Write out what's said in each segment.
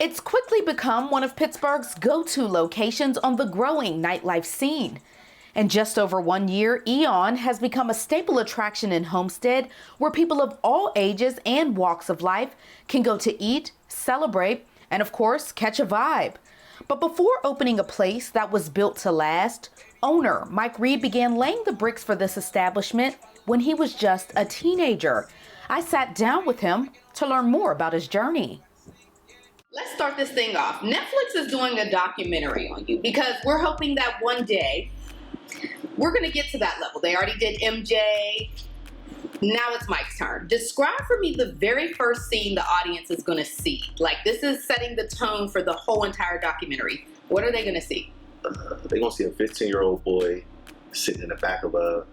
It's quickly become one of Pittsburgh's go-to locations on the growing nightlife scene. In just over 1 year, EON has become a staple attraction in Homestead where people of all ages and walks of life can go to eat, celebrate, and of course, catch a vibe. But before opening a place that was built to last, owner Mike Reid began laying the bricks for this establishment when he was just a teenager. I sat down with him to learn more about his journey. Let's start this thing off. Netflix is doing a documentary on you because we're hoping that one day we're going to get to that level. They already did MJ. Now it's Mike's turn. Describe for me the very first scene the audience is going to see. Like, this is setting the tone for the whole entire documentary. What are they going to see? They're going to see a 15-year-old boy sitting in the back of a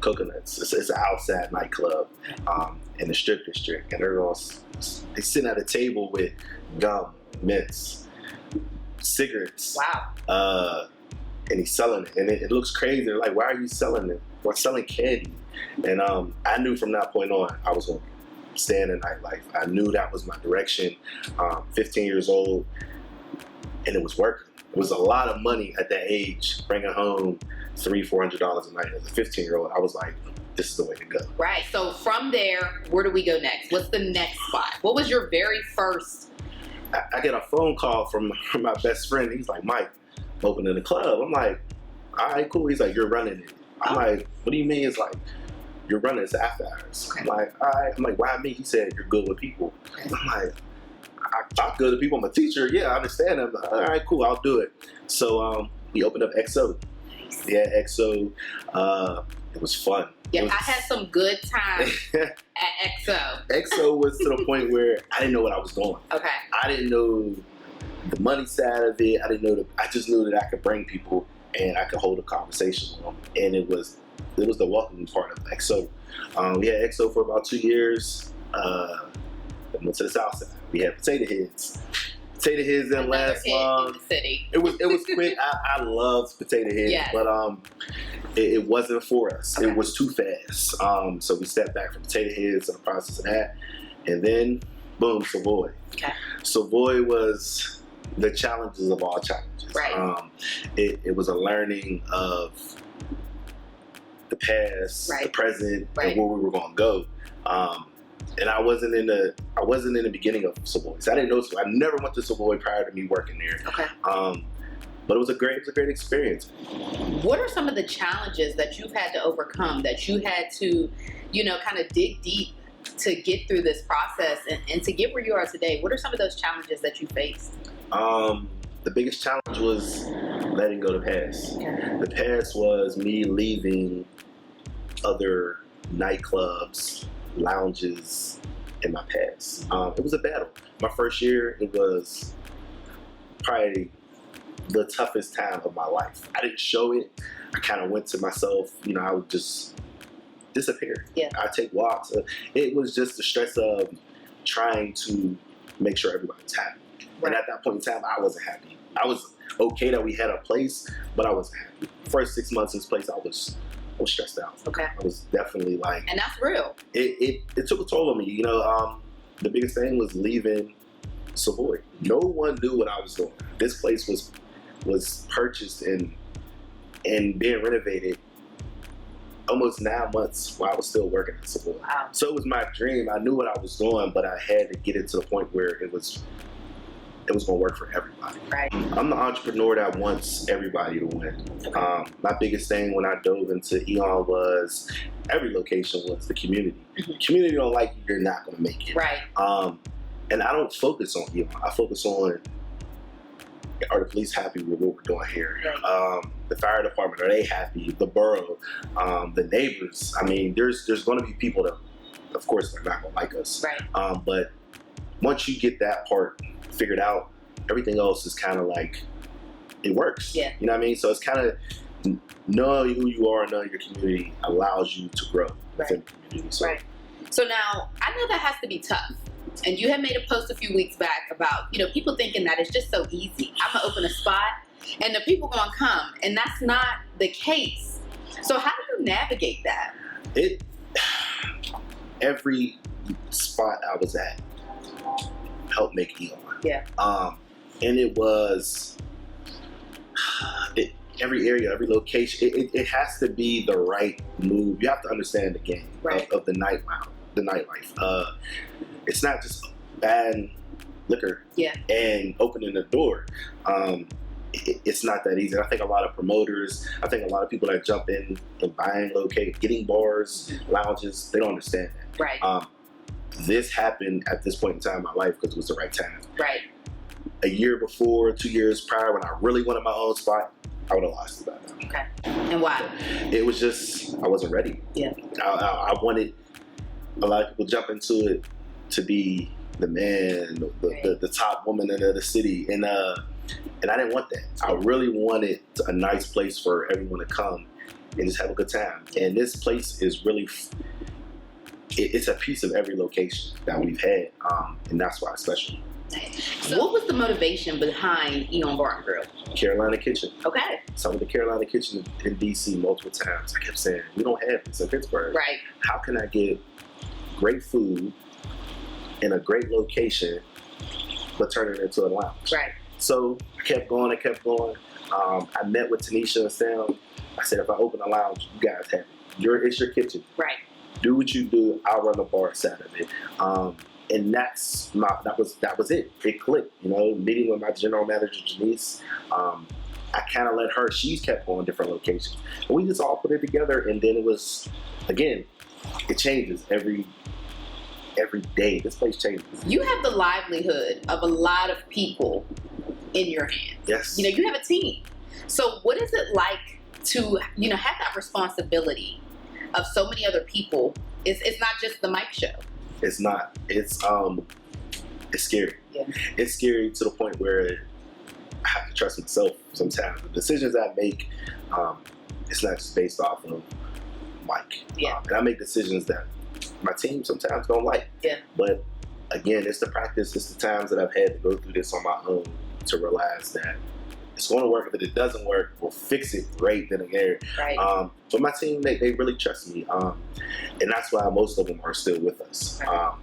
Coconuts. It's an outside nightclub in the strip district. And they're sitting at a table with gum, mints, cigarettes. Wow. And he's selling it. And it looks crazy. They're like, why are you selling it? We're selling candy. And I knew from that point on I was going to stay in the nightlife. I knew that was my direction. 15 years old, and it was working. It was a lot of money at that age, bringing home $300-400 a night as a 15-year-old. I was like, this is the way to go. Right. So from there, where do we go next? What's the next spot? What was your very first? I get a phone call from my best friend. He's like, Mike, opening the club. I'm like, all right, cool. He's like, you're running it. I'm like, what do you mean? It's like, you're running this after hours. Okay. I'm like, all right. I'm like, why me? He said, you're good with people. Okay. I'm like, I talk good to people. I'm a teacher. Yeah, I understand. I'm like, all right, cool. I'll do it. So we opened up XO. Yeah, XO. It was fun. Yeah, I had some good times at XO. XO was to the point where I didn't know what I was doing. Okay. I didn't know the money side of it. I just knew that I could bring people and I could hold a conversation with them. And it was the welcoming part of XO. We had XO for about 2 years. Then went to the south side. We had Potato Heads. Potato Heads didn't last long. In the city. It was quick. I loved Potato Heads, yes. But it wasn't for us. Okay. It was too fast. So we stepped back from Potato Heads in the process of that, and then boom, Savoy. Okay. Savoy was the challenges of all challenges. Right. It was a learning of the past, right. The present, right. And where we were going to go. And I wasn't in the beginning of Savoy. So I didn't know. I never went to Savoy prior to me working there. Okay. But it was a great experience. What are some of the challenges that you've had to overcome, that you had to, kind of dig deep to get through this process and to get where you are today? What are some of those challenges that you faced? The biggest challenge was letting go the past. Okay. The past was me leaving other nightclubs, lounges in my past. It was a battle. My first year, it was probably the toughest time of my life. I didn't show it. I kind of went to myself, I would just disappear. Yeah. I'd take walks. It was just the stress of trying to make sure everybody was happy. Right. And at that point in time, I wasn't happy. I was okay that we had a place, but I wasn't happy. First 6 months in this place, I was stressed out. Okay. I was definitely like... And that's real. It took a toll on me. The biggest thing was leaving Savoy. No one knew what I was doing. This place was purchased and being renovated almost 9 months while I was still working at Savoy. Wow. So it was my dream. I knew what I was doing, but I had to get it to the point where it was going to work for everybody. Right. I'm the entrepreneur that wants everybody to win. Okay. My biggest thing when I dove into EON was every location was the community. Mm-hmm. Community don't like you, you're not going to make it. Right. And I don't focus on EON. I focus on, are the police happy with what we're doing here? Right. The fire department, are they happy? The borough, the neighbors. I mean, there's going to be people that, of course, they're not going to like us. Right. But once you get that part figured out, everything else is kind of like, it works. Yeah. You know what I mean? So it's kind of, knowing who you are, knowing your community allows you to grow within the community. So, Right. So now, I know that has to be tough. And you had made a post a few weeks back about, people thinking that it's just so easy. I'm going to open a spot and the people going to come. And that's not the case. So how do you navigate that? Every spot I was at helped make EON. Yeah. And it was every area, every location. It has to be the right move. You have to understand the game of the nightlife. It's not just bad liquor and opening the door. It's not that easy. I think a lot of promoters, I think a lot of people that jump in and buying, getting bars, lounges, they don't understand that. Right. This happened at this point in time in my life because it was the right time. Right. A year before, 2 years prior, when I really wanted my own spot, I would have lost it by now. Okay. And why? It was just, I wasn't ready. Yeah. I wanted a lot of people jump into it to be the man, the top woman in the city, and I didn't want that. I really wanted a nice place for everyone to come and just have a good time. And this place is really, it's a piece of every location that we've had, and that's why it's special. Nice. So what was the motivation behind EON Bar and Grill? Carolina Kitchen. Okay. So with the Carolina Kitchen in DC multiple times, I kept saying, we don't have this in Pittsburgh. Right. How can I get great food in a great location, but turn it into a lounge? Right. So I kept going. I met with Tanisha and Sam. I said, if I open a lounge, you guys have it. It's your kitchen. Right. Do what you do. I'll run the bar Saturday. And that was it. It clicked. Meeting with my general manager Janice. I kind of let her. She's kept going different locations, and we just all put it together. And then it was, again, it changes every day. This place changes. You have the livelihood of a lot of people in your hands. Yes. You have a team. So what is it like to, have that responsibility of so many other people? It's not just the mic show. It's not. It's scary. Yeah. It's scary to the point where I have to trust myself sometimes. The decisions I make, it's not just based off of Mike. Yeah. And I make decisions that my team sometimes don't like. Yeah. But again, it's the practice, it's the times that I've had to go through this on my own to realize that it's going to work. If it doesn't work, we'll fix it right then and there. Right. But my team, they really trust me. And that's why most of them are still with us. Right.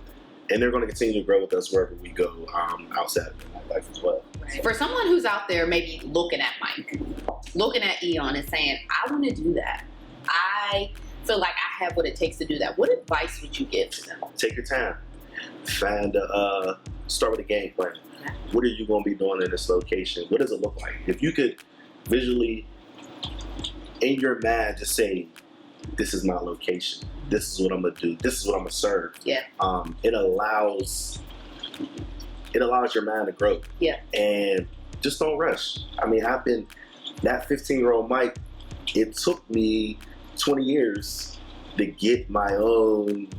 And they're going to continue to grow with us wherever we go outside of Nightlife as well. Right. For someone who's out there maybe looking at Mike, looking at EON and saying, I want to do that. I feel like I have what it takes to do that. What advice would you give to them? Take your time. Start with a game plan. What are you going to be doing in this location? What does it look like? If you could visually, in your mind, just say, this is my location. This is what I'm going to do. This is what I'm going to serve. Yeah. It allows your mind to grow. Yeah. And just don't rush. I mean, I've been that 15-year-old Mike. It took me 20 years to get my own,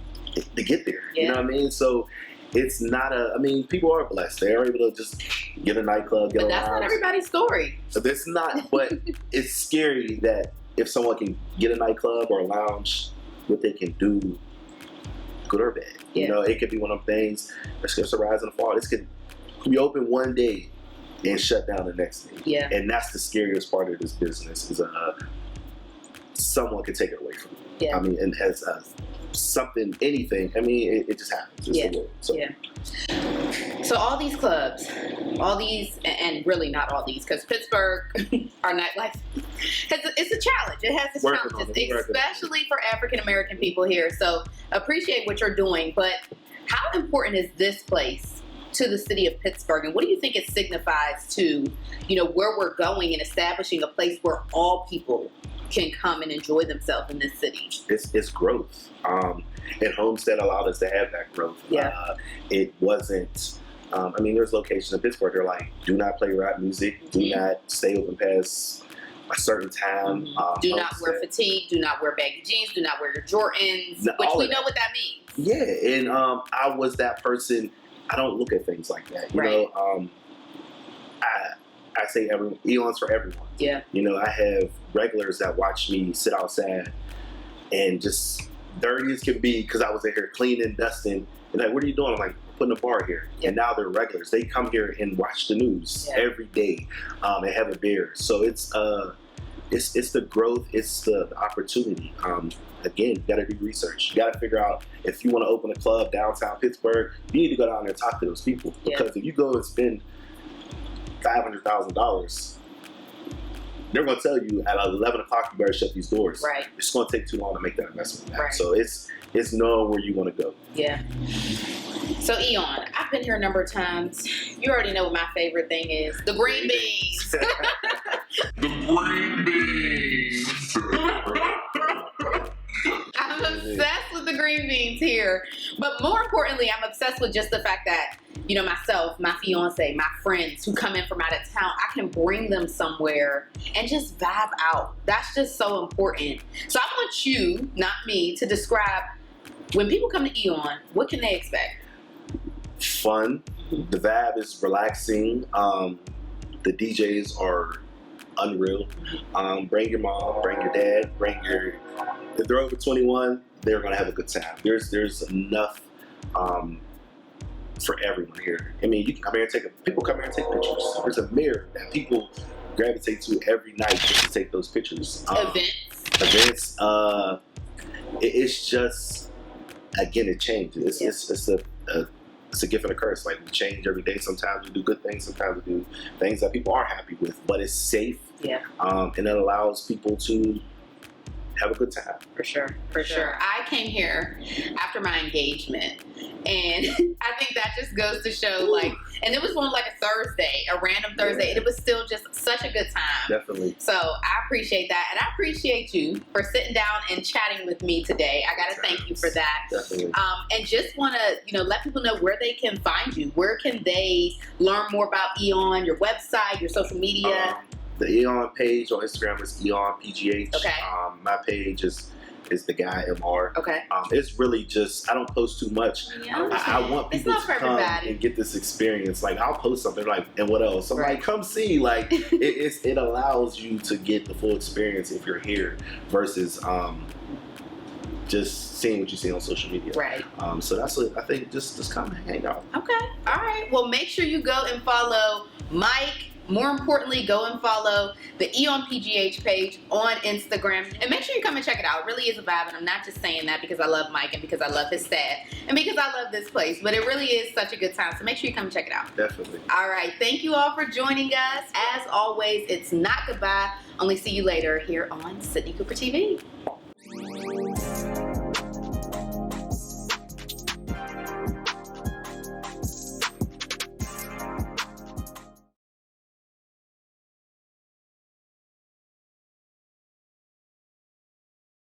to get there. Yeah. You know what I mean? So it's not people are blessed. They are able to just get a nightclub, But that's not everybody's story. So that's not, but it's scary that if someone can get a nightclub or a lounge, what they can do, good or bad. Yeah. It could be one of them things that's going to rise and fall. This could be open one day and shut down the next day. Yeah. And that's the scariest part of this business is someone can take it away from you. Yeah. And as something, anything, it just happens. It's the way. So. Yeah. So all these clubs, and really not all these, because Pittsburgh, our nightlife, it's a challenge. It has its challenges, especially for African American people here. So appreciate what you're doing, but how important is this place to the city of Pittsburgh, and what do you think it signifies to, where we're going and establishing a place where all people can come and enjoy themselves in this city? It's growth. And Homestead allowed us to have that growth. Yeah. It wasn't, there's locations in Pittsburgh, they're like, do not play rap music, do not stay open past a certain time. Do not wear fatigue, do not wear baggy jeans, do not wear your Jordans, which we know what that means. Yeah, and I was that person. I don't look at things like that. You know, I say EON's for everyone. Yeah. You know, I have regulars that watch me sit outside and just dirty as can be because I was in here cleaning, dusting, and like, what are you doing? I'm like, putting a bar here. Yeah. And now they're regulars. They come here and watch the news every day and have a beer. So it's the growth, it's the opportunity. Again, you got to do research. You got to figure out if you want to open a club downtown Pittsburgh, you need to go down there and talk to those people. Because if you go and spend $500,000, they're going to tell you at 11 o'clock you better shut these doors. Right. It's going to take too long to make that investment back. Right. So it's knowing where you want to go. Yeah. So EON, I've been here a number of times. You already know what my favorite thing is. The green beans. The green beans. I'm obsessed with the green beans here. But more importantly, I'm obsessed with just the fact that, you know, myself, my fiance, my friends who come in from out of town, I can bring them somewhere and just vibe out. That's just so important. So I want you, not me, to describe when people come to EON, what can they expect? Fun. The vibe is relaxing. The DJs are unreal. Bring your mom, bring your dad, if they're over 21, they're gonna have a good time. There's enough for everyone here. I mean, you can come here and people come here and take pictures. There's a mirror that people gravitate to every night just to take those pictures. Events. It's just, again, it changes. It's a gift and a curse. Like, we change every day. Sometimes we do good things. Sometimes we do things that people are happy with. But it's safe. Yeah. And it allows people to have a good time. For sure. I came here after my engagement, and I think that just goes to show, like, and it was on like a Thursday, a random Thursday, and it was still just such a good time. Definitely. So I appreciate that, and I appreciate you for sitting down and chatting with me today. I gotta thank you for that. Definitely. And just want to, let people know where they can find you. Where can they learn more about EON? Your website, your social media. The EON page on Instagram is EON PGH. Okay. My page is the guy MR. Okay. It's really just, I don't post too much. Yeah, I want people to come and get this experience. Like, I'll post something like, and what else? I'm like, come see. Like, it allows you to get the full experience if you're here versus just seeing what you see on social media. Right. So that's what I think. Just come and hang out. Okay. All right. Well, make sure you go and follow Mike. More importantly, go and follow the EON PGH page on Instagram. And make sure you come and check it out. It really is a vibe. And I'm not just saying that because I love Mike and because I love his staff and because I love this place. But it really is such a good time. So make sure you come and check it out. Definitely. All right. Thank you all for joining us. As always, it's not goodbye. Only see you later here on Sydney Cooper TV.